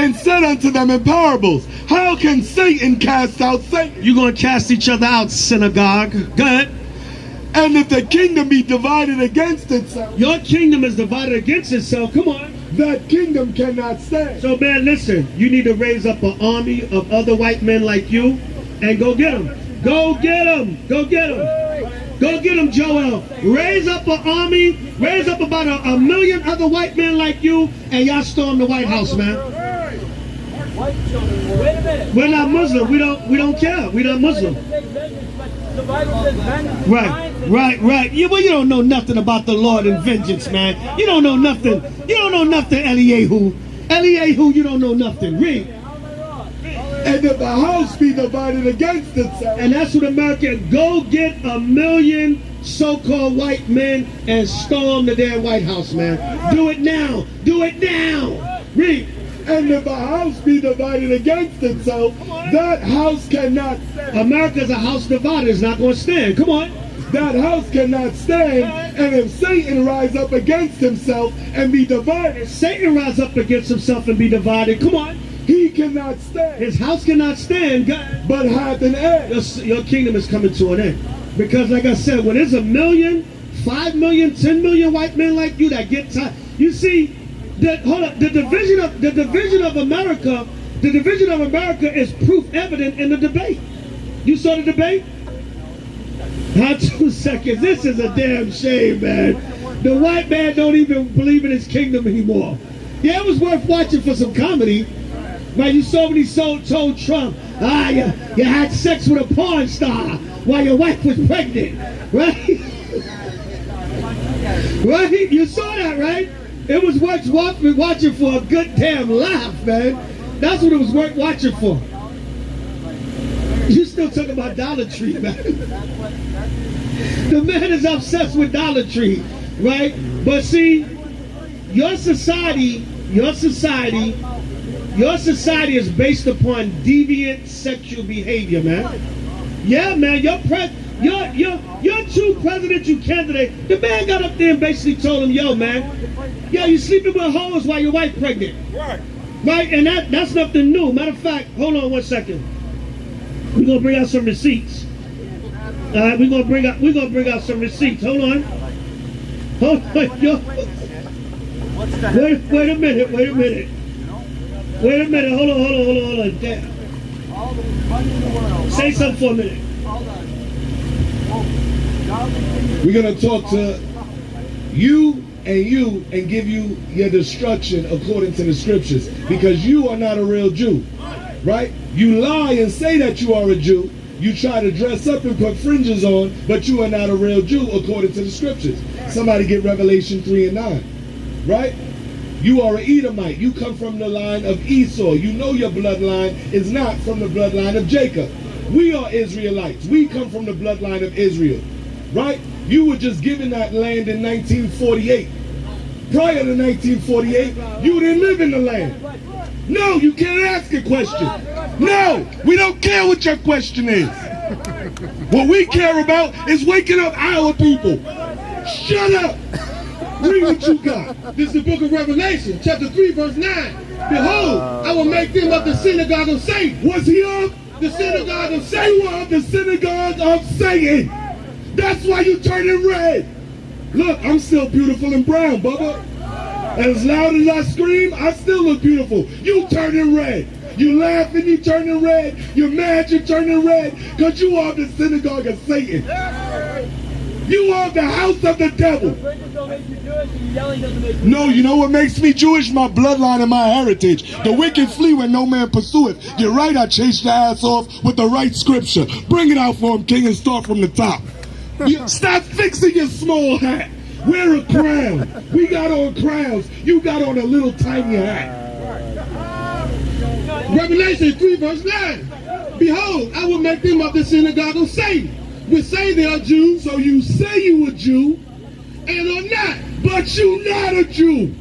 and said unto them in parables, how can Satan cast out Satan? You're going to cast each other out, synagogue. Go ahead. And if the kingdom be divided against itself, your kingdom is divided against itself. Come on. That kingdom cannot stand. So, man, listen. You need to raise up an army of other white men like you and go get them. Go get them. Go get them. Go get them, Joel. Raise up an army. Raise up about a million other white men like you, and y'all storm the White House, man. White children were. Wait a minute. We're not Muslim. We don't care. We're not Muslim. The Bible says vengeance. Right. You don't know nothing about the Lord and vengeance, man. You don't know nothing. You don't know nothing, Eliyahu. You don't know nothing. Read. And if the house be divided against itself. And that's what America, go get a million so-called white men and storm the damn White House, man. Do it now. Do it now. Read. And if a house be divided against itself, that house cannot stand. America's a house divided. It's not going to stand. Come on. That house cannot stand. And if Satan rise up against himself and be divided. If Satan rise up against himself and be divided. Come on. He cannot stand. His house cannot stand. But hath an end. Your kingdom is coming to an end. Because like I said, when there's 1 million, 5 million, 10 million white men like you that get tired. You see, the division of America is proof evident in the debate. You saw the debate? Not 2 seconds. This is a damn shame, man. The white man don't even believe in his kingdom anymore. Yeah, it was worth watching for some comedy. Right? You saw when he told Trump, you had sex with a porn star while your wife was pregnant. Right? Right? You saw that, right? It was worth watching for a good damn laugh, man. That's what it was worth watching for. You still talking about Dollar Tree, man. The man is obsessed with Dollar Tree, right? But see, your society is based upon deviant sexual behavior, man. Yeah, man, your two presidential candidate, the man got up there and basically told him, yo, man, you sleeping with hoes while your wife pregnant. Right, and that's nothing new. Matter of fact, hold on 1 second. We're gonna bring out some receipts. All right, we're gonna bring out some receipts. Hold on, yo. Wait a minute. Hold on. Damn. Say something for a minute. We're going to talk to you and give you your destruction according to the scriptures, because you are not a real Jew, right? You lie and say that you are a Jew. You try to dress up and put fringes on, but you are not a real Jew according to the scriptures. Somebody get Revelation 3 and 9, right? You are an Edomite. You come from the line of Esau. You know your bloodline is not from the bloodline of Jacob. We are Israelites. We come from the bloodline of Israel, right? You were just given that land in 1948. Prior to 1948, you didn't live in the land. No, you can't ask a question. No, we don't care what your question is. What we care about is waking up our people. Shut up. Read what you got. This is the book of Revelation, chapter 3, verse 9. Behold, I will make them of the synagogue of Satan. Was he of? The synagogue of Satan. They were of the synagogue of Satan. That's why you turning red. Look, I'm still beautiful and brown, Bubba. As loud as I scream, I still look beautiful. You turning red. You laughing, you turning red. You're mad, you're turning red. Because you are the synagogue of Satan. You are the house of the devil. No, you know what makes me Jewish? My bloodline and my heritage. The wicked flee when no man pursueth. You're right, I chased your ass off with the right scripture. Bring it out for him, King, and start from the top. Stop fixing your small hat. Wear a crown. We got on crowns. You got on a little tiny hat. Revelation 3, verse 9. Behold, I will make them of the synagogue of Satan. We say they are Jews. So you say you a Jew and are not. But you not a Jew.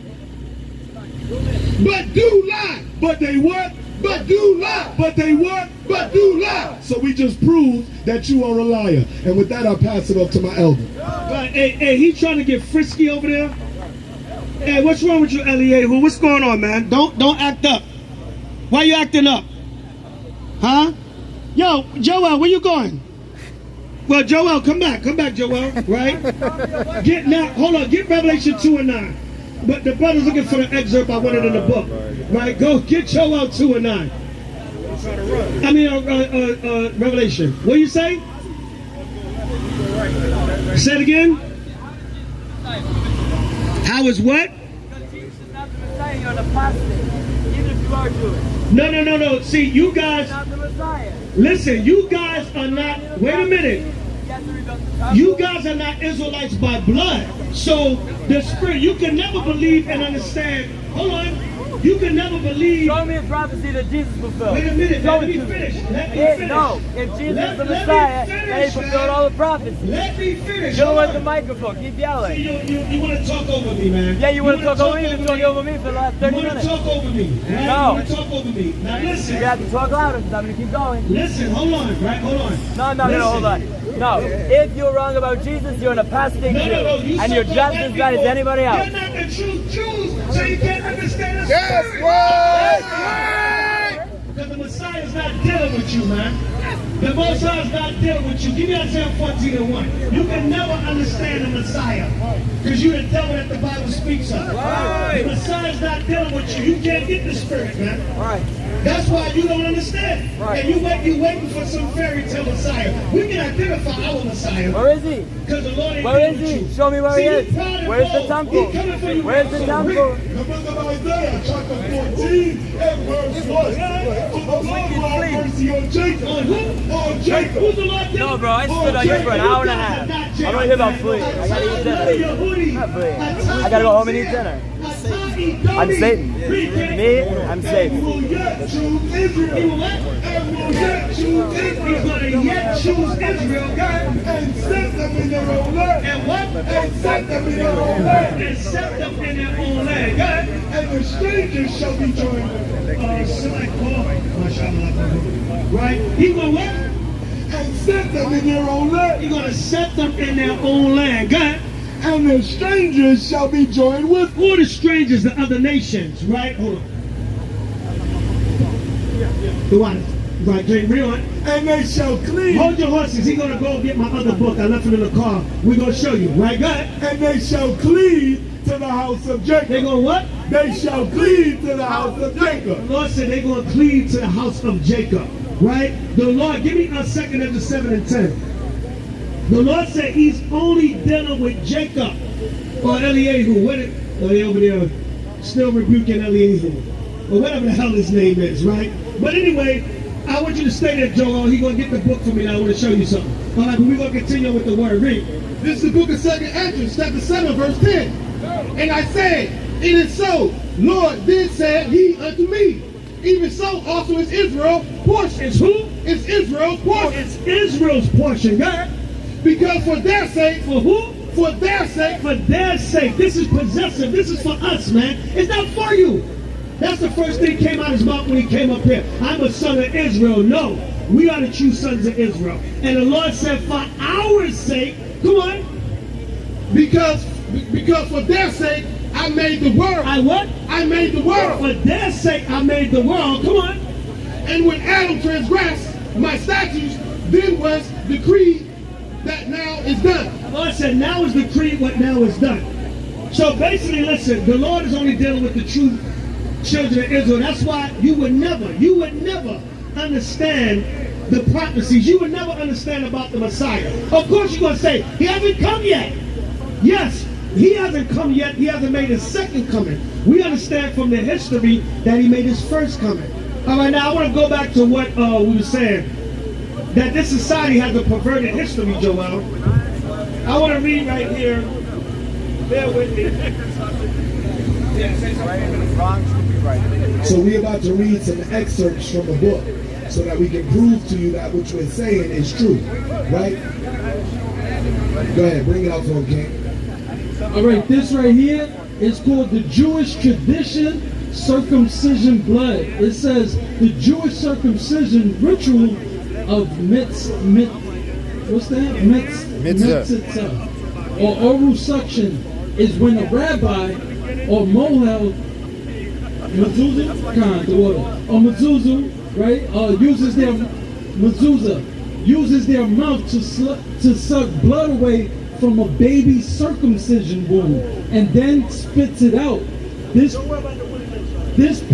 But do lie. But they what? But do lie. But they what? But do lie. So we just proved that you are a liar. And with that, I'll pass it off to my elder. Hey, he trying to get frisky over there. Hey, what's wrong with you, Eliyahu? What's going on, man? Don't act up. Why you acting up? Huh? Yo, Joel, where you going? Well, Joel, come back, Joel, right? Hold on, get Revelation 2 and 9. But the brother's looking for the excerpt I wanted in the book, right? Go get Joel 2 and 9. I mean, Revelation. What do you say? Say it again. How is what? Because Jesus is not the Messiah, you're an apostate. Even if you are Jewish. No. See, you guys, Not the Messiah. listen, you guys are not, wait a minute. You have to rebuke the temple. You guys are not Israelites by blood. So the spirit, you can never believe and understand. Hold on. You can never believe. Show me a prophecy that Jesus fulfilled. Wait a minute, Show let it me to me. finish. Let me finish. No, if Jesus Let- is the let me Messiah, finish, then he fulfilled all the prophecies. Let me finish. You don't Hold want on. the microphone. Keep See, yelling. you want to talk over me, man. Yeah, you want to wanna talk over me? You've been talking over me for the last 30 You want minutes. to talk over me. Right? No. You want to talk over me. Now listen. You have to talk louder because I'm going to keep going. Listen, hold on, right? Hold on. No, Listen. hold on. No, if you're wrong about Jesus, you're an apostate Jew. You And you're so-called just white as bad as people, anybody else. You're not the true Jews, so you can't understand the Yes, spirit. right. Because the Messiah is not dealing with you, man. The Messiah is not dealing with you. Give me Isaiah 14 and 1. You can never understand the Messiah because you're the devil that the Bible speaks of. The Messiah is not dealing with you. You can't get the spirit, man. Right. That's why you don't understand. Right. And you waiting for some fairy tale Messiah. We can identify our Messiah. Where is he? Because the Lord ain't Where dealing is with he? you. Show me where he See, is. you proud and Where's the bold. temple? He coming for you Where's the so temple? rich. The book of Isaiah, chapter 14 and verse 1. For the Lord will have mercy on Jacob. On who? On Jacob. Who's the Lord? No, bro, I stood on you for an hour and a half. I don't hear about fleeing. I gotta eat dinner. Not fleeing. I gotta go home and eat dinner. I'm Satan. Me, I'm Satan. Will yet choose Israel. And will yet choose He's Israel. going to yet choose Israel, God. And set them in their own land. And what? And set them in their own land. And set them in their own land, God. And the strangers shall be joined with them. Select Paul. Right? He will what? And set them in their own land. He's going to set them in their own land, God. And the strangers shall be joined with them. Who are the strangers, the other nations, right? Hold on. The what? Right, Jay, read on. And they shall cleave. Hold your horses. He's going to go get my other book. I left it in the car. We're going to show you, right, God? And they shall cleave to the house of Jacob. They're going to what? They shall cleave to the house of Jacob. The Lord said they're going to cleave to the house of Jacob, right? The Lord, give me a second of the 7 and 10. The Lord said he's only dealing with Jacob or Eliezer. What it? Oh, they over there still rebuking Eliezer or whatever the hell his name is, right? But anyway, I want you to stay there, Joel. He's going to get the book for me now. I want to show you something. All right, but we're going to continue with the word. Read. This is the book of 2nd Ezra, chapter 7, verse 10. And I said, it is so. Lord, then said he unto me, even so also is Israel portion. It's who? It's Israel's portion. It's Israel's portion, God. Because for their sake, For who? for their sake, For their sake. This is possessive. This is for us, man. It's not for you. That's the first thing came out of his mouth when he came up here. I'm a son of Israel. No, we are the true sons of Israel. And the Lord said, for our sake, come on. because for their sake, I made the world. I what? I made the world. For their sake, I made the world. Come on. And when Adam transgressed my statutes, then was decreed that now is done. The Lord said, now is decreed what now is done. So basically, listen, the Lord is only dealing with the true children of Israel. That's why you would never understand the prophecies. You would never understand about the Messiah. Of course you're going to say, he hasn't come yet. Yes, he hasn't come yet. He hasn't made his second coming. We understand from the history that he made his first coming. All right, now I want to go back to what we were saying. That this society has a perverted history, Joel. I want to read right here. Bear with me. So we're about to read some excerpts from the book so that we can prove to you that what we're saying is true. Right? Go ahead, bring it out for him, King. All right, this right here is called the Jewish tradition circumcision blood. It says the Jewish circumcision ritual of mitzvah, or oral suction is when a rabbi or mohel Mezuzah, the water. Or Mezuzah, right? Uses their mouth to suck blood away from a baby's circumcision wound and then spits it out. This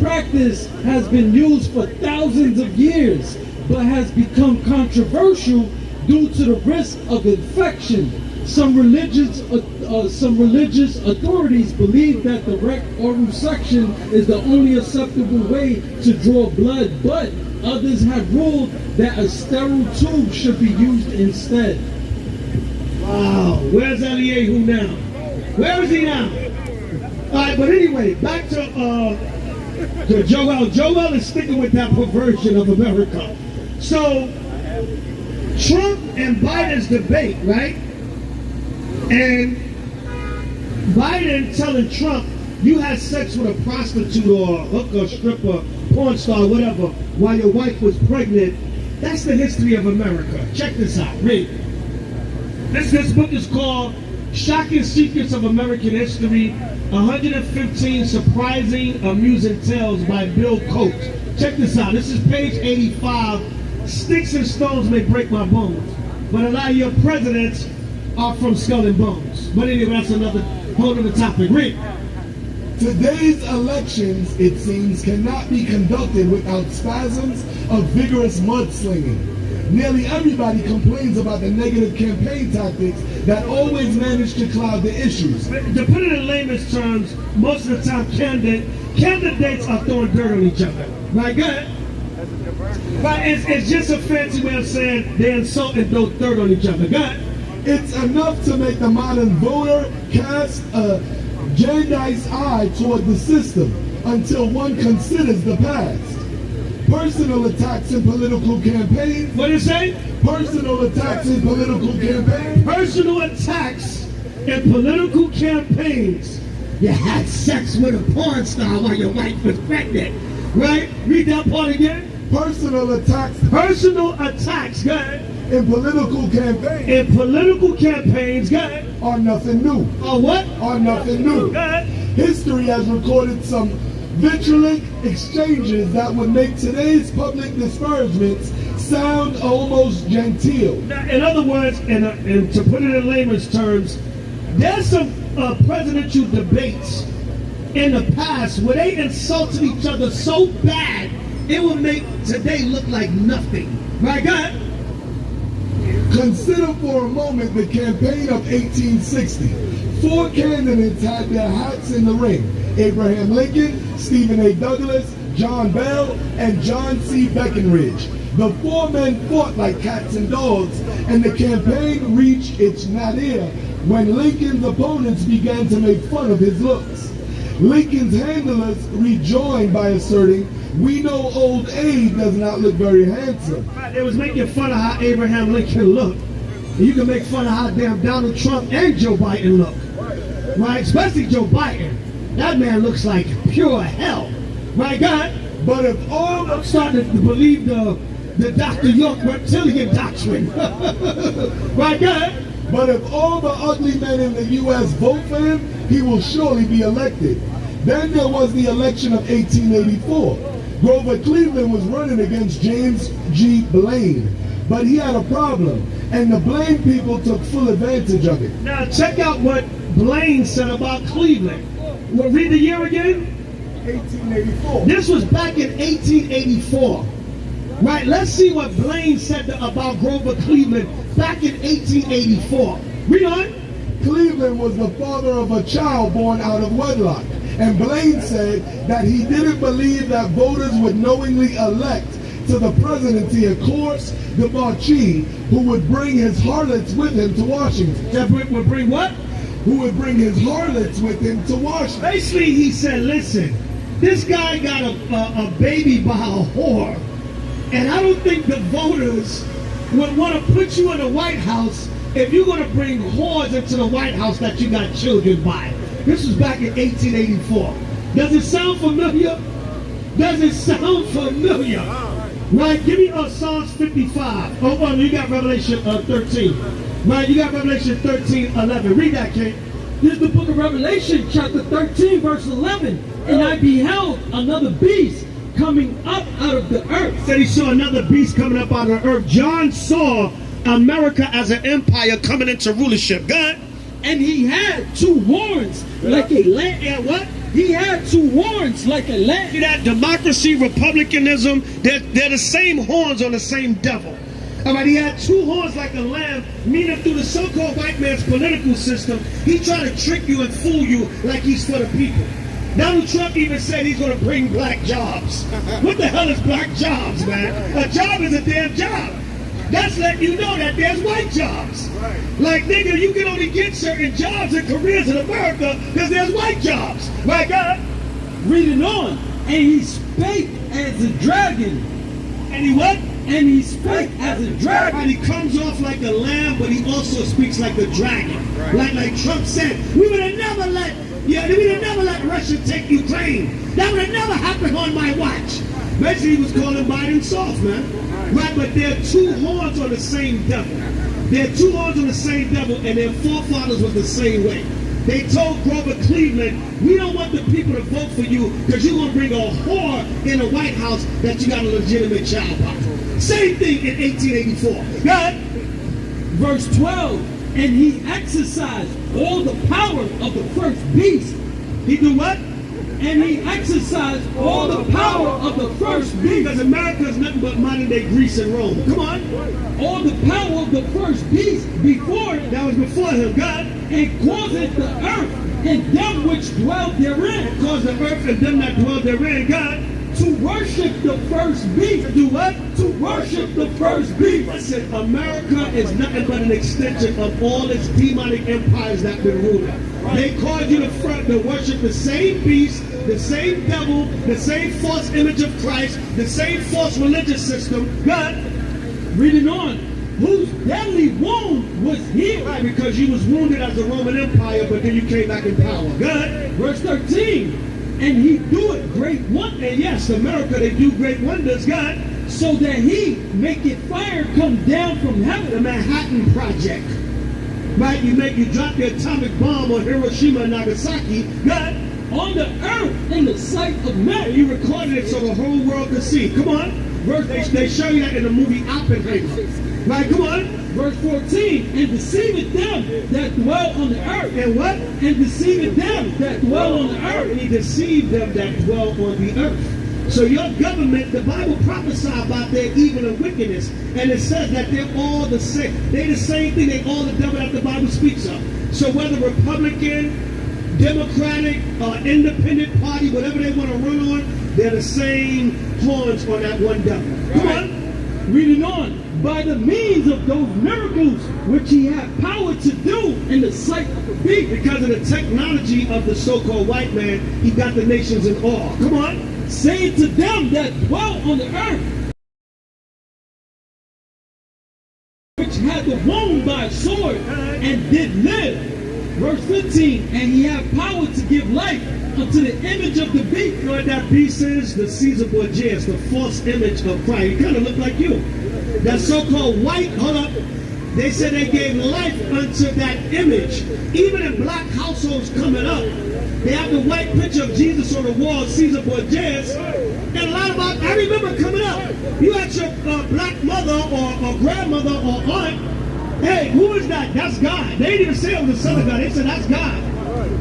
practice has been used for thousands of years, but has become controversial due to the risk of infection. Some religious authorities believe that direct oral section is the only acceptable way to draw blood, but others have ruled that a sterile tube should be used instead. Wow, where's Eliyahu now? Where is he now? All right, but anyway, back to Joel. Joel is sticking with that perversion of America. So, Trump and Biden's debate, right? And Biden telling Trump, you had sex with a prostitute or a hooker, stripper, porn star, whatever, while your wife was pregnant. That's the history of America. Check this out. Read. This book is called Shocking Secrets of American History, 115 Surprising, Amusing Tales by Bill Coates. Check this out. This is page 85. Sticks and stones may break my bones, but a lot of your presidents are from skull and bones. But anyway, that's another whole other topic. Read. Today's elections, it seems, cannot be conducted without spasms of vigorous mudslinging. Nearly everybody complains about the negative campaign tactics that always manage to cloud the issues. To put it in layman's terms, most of the time candidates are throwing dirt on each other. Right, good? Right, it's just a fancy way of saying they insult and throw dirt on each other. Good? It's enough to make the modern voter cast a Jedi's eye toward the system until one considers the past. Personal attacks in political campaigns. What do you say? Personal attacks in political campaigns. Personal attacks in political campaigns. You had sex with a porn star while your wife was pregnant. Right? Read that part again. Personal attacks. Personal attacks, good. In political campaigns. In political campaigns, good. Are nothing new. Are what? Are nothing new. Good. History has recorded some vitriolic exchanges that would make today's public disparagement sound almost genteel. Now, in other words, and to put it in layman's terms, there's some presidential debates in the past where they insulted each other so bad it would make today look like nothing. Right, God? Consider for a moment the campaign of 1860. 4 candidates had their hats in the ring. Abraham Lincoln, Stephen A. Douglas, John Bell, and John C. Breckinridge. The 4 men fought like cats and dogs, and the campaign reached its nadir when Lincoln's opponents began to make fun of his looks. Lincoln's handlers rejoined by asserting, "We know old Abe does not look very handsome." It was making fun of how Abraham Lincoln looked. You can make fun of how damn Donald Trump and Joe Biden look. Right? Especially Joe Biden. That man looks like pure hell. Right, God? But if all I'm starting to believe the Dr. York reptilian doctrine. Right, God? But if all the ugly men in the U.S. vote for him, he will surely be elected. Then there was the election of 1884. Grover Cleveland was running against James G. Blaine, but he had a problem, and the Blaine people took full advantage of it. Now check out what Blaine said about Cleveland. Well, read the year again. 1884. This was back in 1884. Right, let's see what Blaine said about Grover Cleveland back in 1884. Read on. Cleveland was the father of a child born out of wedlock. And Blaine said that he didn't believe that voters would knowingly elect to the presidency a course debauchee who would bring his harlots with him to Washington. That would bring what? Who would bring his harlots with him to Washington. Basically, he said, listen, this guy got a baby by a whore, and I don't think the voters would want to put you in the White House if you're going to bring whores into the White House that you got children by. This was back in 1884. Does it sound familiar? Does it sound familiar? Right, give me Psalms 55. Oh, you got Revelation 13. Right, you got Revelation 13:11. Read that, King. This is the book of Revelation, chapter 13, verse 11. And I beheld another beast coming up out of the earth. Said he saw another beast coming up out of the earth. John saw America as an empire coming into rulership. God. And he had two horns like a lamb. Yeah, what? He had two horns like a lamb. See that democracy, republicanism, they're the same horns on the same devil. All right, he had two horns like a lamb, meaning through the so-called white man's political system, he tried to trick you and fool you like he's for the people. Donald Trump even said he's going to bring black jobs. What the hell is black jobs, man? A job is a damn job. That's letting you know that there's white jobs. Right. Like, nigga, you can only get certain jobs and careers in America because there's white jobs. Right, God? Reading on. And he spake as a dragon. And he what? And he spake as a dragon. And he comes off like a lamb, but he also speaks like a dragon. Right. Like Trump said, we would have never let Russia take Ukraine. That would have never happened on my watch. Basically, he was calling Biden soft, man. Right, but they're two horns on the same devil. They're two horns on the same devil, and their forefathers was the same way. They told Grover Cleveland, we don't want the people to vote for you because you're going to bring a whore in the White House that you got a legitimate child by. Same thing in 1884. Go ahead. Verse 12, and he exercised all the power of the first beast. He do what? And he exercised all the power of the first beast. Because America is nothing but modern day Greece and Rome. Come on. All the power of the first beast before it. That was before him, God. And causeth the earth and them which dwell therein. Cause the earth and them that dwell therein, God. To worship the first beast. To do what? To worship the first beast. Listen, America is nothing but an extension of all its demonic empires that been ruling. They called you to worship the same beast, the same devil, the same false image of Christ, the same false religious system. God, reading on, whose deadly wound was healed. Right, because you was wounded as a Roman Empire, but then you came back in power. God, verse 13, and he doeth great wonders. And yes, America, they do great wonders, God. So that he maketh fire come down from heaven. The Manhattan Project. Right, you drop the atomic bomb on Hiroshima and Nagasaki, God, on the earth in the sight of men. You recorded it so the whole world could see. Come on. They show you that in the movie Oppenheimer. Right, come on. Verse 14, and deceiveth them that dwell on the earth. And what? And deceiveth them that dwell on the earth. And he deceived them that dwell on the earth. So your government, the Bible prophesies about their evil and wickedness. And it says that they're all the same. They're the same thing. They're all the devil that the Bible speaks of. So whether Republican, Democratic, Independent Party, whatever they want to run on, they're the same horns on that one devil. Come on. Reading on. By the means of those miracles which he had power to do in the sight of the beast. Because of the technology of the so-called white man, he got the nations in awe. Come on. Saying to them that dwell on the earth, which had the wound by a sword and did live. Verse 15, and he had power to give life unto the image of the beast. You know what that beast is? The Caesar Borgias, the false image of Christ. He kind of looked like you. That so-called white, hold up, they said they gave life unto that image. Even in black households coming up, they have the white picture of Jesus on the wall, Caesar Borgias. And a lot of I remember coming up, you had your black mother or grandmother or aunt. Hey, who is that? That's God. They didn't even say it was the Son of God. They said that's God.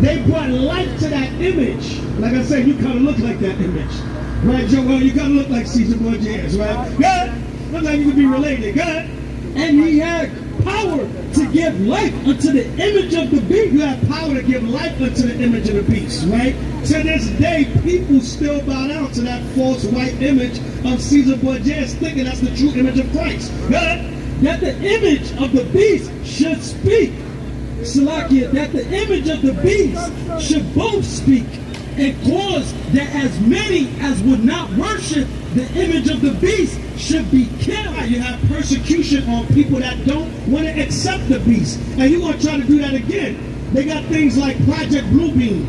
They brought life to that image. Like I said, you kind of look like that image. Right, Joel? You kind of look like Caesar Borgias, right? God, look like you could be related. God. And he had power to give life unto the image of the beast. You have power to give life unto the image of the beast, right? To this day, people still bow down to that false white image of Caesar Borgias, thinking that's the true image of Christ. God. That the image of the beast should speak. Salakia, that the image of the beast should both speak, and cause that as many as would not worship the image of the beast should be killed. You have persecution on people that don't want to accept the beast. And you're going to try to do that again. They got things like Project Bluebeam,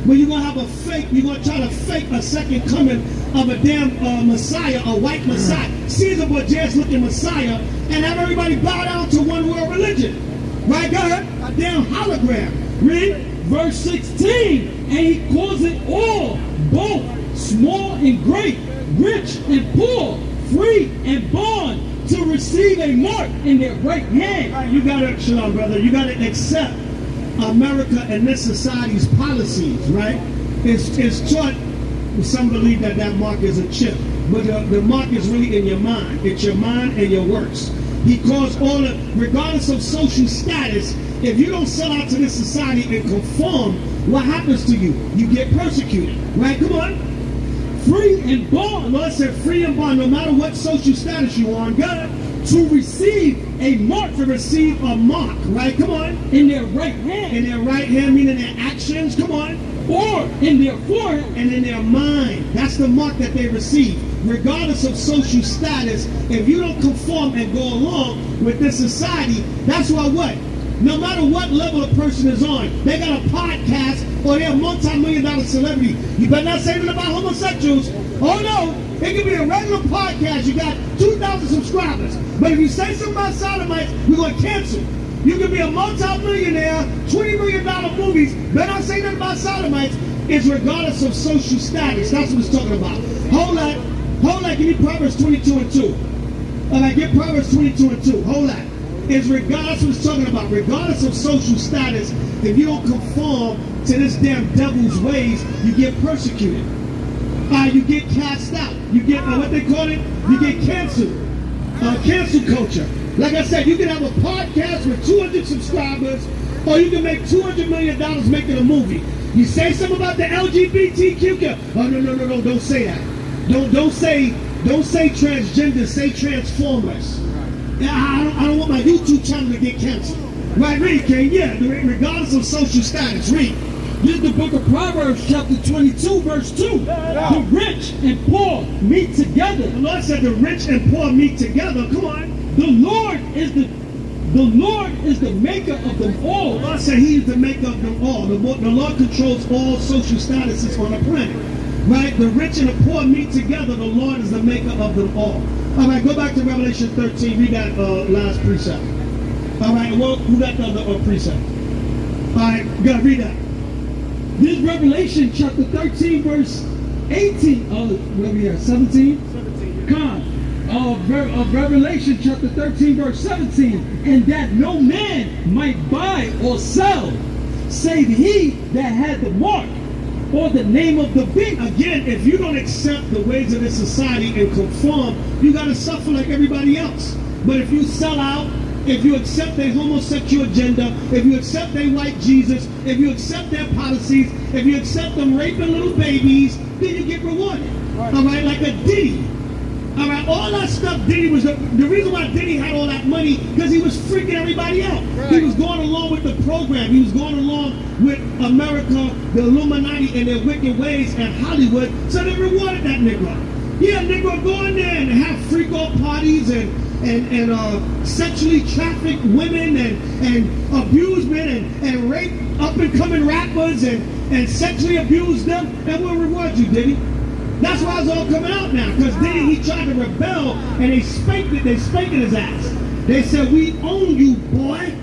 where you're going to have a fake, you're going to try to fake a second coming of a damn Messiah, a white Messiah, Caesar Borgias looking Messiah, and have everybody bow down to one world religion. Right, God? A damn hologram. Read verse 16. And he calls it all, both small and great, rich and poor, free and bond, to receive a mark in their right hand. Right, you gotta, Shalom, brother, you gotta accept America and this society's policies, right? It's taught, some believe that that mark is a chip, but the mark is really in your mind. It's your mind and your works. He calls all of, regardless of social status, if you don't sell out to this society and conform, what happens to you? You get persecuted, right? Come on. Free and bond. Lord said free and bond, no matter what social status you are, God, to receive a mark, to receive a mark, right? Come on. in their right hand, In their right hand, meaning their actions, come on. or in their forehead, And in their mind. That's the mark that they receive. Regardless of social status, if you don't conform and go along with this society, that's why what? No matter what level a person is on, they got a podcast or they're a multi-million-dollar celebrity. You better not say anything about homosexuals. Oh no, it could be a regular podcast. You got 2,000 subscribers. But if you say something about sodomites, we're going to cancel. You could be a multi-millionaire, $20 million movies. Better not say nothing about sodomites. It's regardless of social status. That's what it's talking about. Hold that. Give me Proverbs 22 and 2. All right, get Proverbs 22 and 2. Hold that. It's regardless of what it's talking about. Regardless of social status, if you don't conform to this damn devil's ways, you get persecuted. You get cast out. You get, what they call it? You get canceled. Cancel culture. Like I said, you can have a podcast with 200 subscribers, or you can make $200 million making a movie. You say something about the LGBTQ. Oh no! Don't say that. Don't say transgender. Say transformers. I don't want my YouTube channel to get canceled. Right? Read, King. Yeah. Regardless of social status. Read. This is the book of Proverbs, chapter 22, verse 2. The rich and poor meet together. The Lord said the rich and poor meet together. Come on. The Lord is the maker of them all. The Lord said He is the maker of them all. The Lord controls all social statuses on the planet. Right? The rich and the poor meet together. The Lord is the maker of them all. All right, go back to Revelation 13. Read that last precept. All right, well, who got the other precept? All right, go read that. This is Revelation chapter 13, verse 18. Where we at? 17? 17. Of Revelation chapter 13, verse 17. And that no man might buy or sell, save he that had the mark, or the name of the beast. Again, if you don't accept the ways of this society and conform, you got to suffer like everybody else. But if you sell out, if you accept their homosexual agenda, if you accept their white Jesus, if you accept their policies, if you accept them raping little babies, then you get rewarded. Right. All right, like a Diddy. All right, all that stuff, Diddy was, the reason why Diddy had all that money, because he was freaking everybody out. Right. He was going along with the program. He was going along with America, the Illuminati, and their wicked ways, and Hollywood, so they rewarded that Negro. Yeah, Negro go in there and have freak-off parties and sexually traffic women and abuse men and rape up-and-coming rappers and sexually abuse them, and we'll reward you, Diddy. That's why it's all coming out now, because Diddy, he tried to rebel, and they spanking his ass. They said, we own you, boy.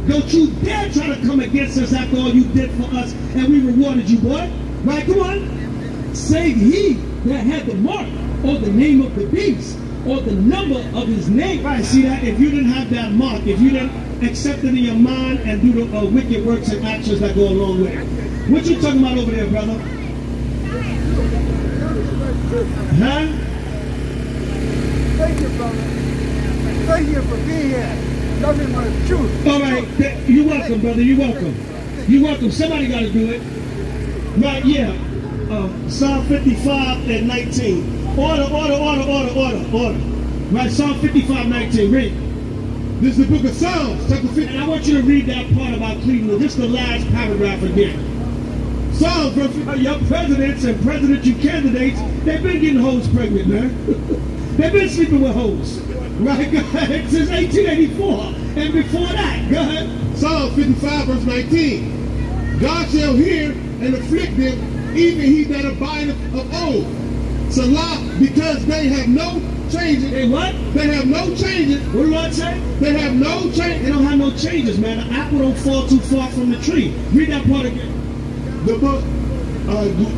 Don't you dare try to come against us after all you did for us, and we rewarded you, boy. Right, come on. Save he that had the mark, or the name of the beast, or the number of his name. Right, see that? If you didn't have that mark, if you didn't accept it in your mind and do the wicked works and actions that go along with it. What you talking about over there, brother? Huh? Thank you, brother. Thank you for being here. Nothing but the truth. All right, you're welcome, brother. You're welcome. You're welcome. Somebody got to do it. Right, yeah. Psalm 55 and 19. Order. Right, Psalm 55, 19. Read. This is the book of Psalms, chapter 50. And I want you to read that part about Cleveland. Just the last paragraph again. Psalms, verse 50. Your presidents and presidential candidates, they've been getting hoes pregnant, man. They've been sleeping with hoes. Right, go ahead. Since 1884. And before that, go ahead. Psalm 55, verse 19. God shall hear and afflict them, even he that abideth of old. Salah, because they have no changes. They what? They have no changes. What do I say? They have no They changes. don't have no changes, man. The apple don't fall too far from the tree. Read that part again. The book,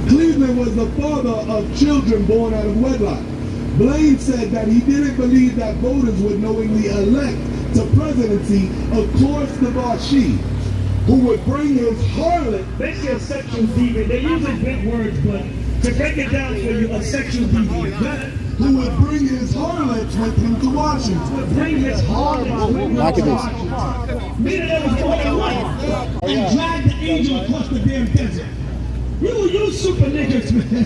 Cleveland was the father of children born out of wedlock. Blaine said that he didn't believe that voters would knowingly elect to presidency a course Navashi, who would bring his harlot. Basically a sexual deviant. They usually big words, but to break it down for you, a sexual deviant. Who would bring his harlots with him to Washington. Would bring his heart Meaning there was more than one. And drag the angel across the damn desert. You super niggas, man.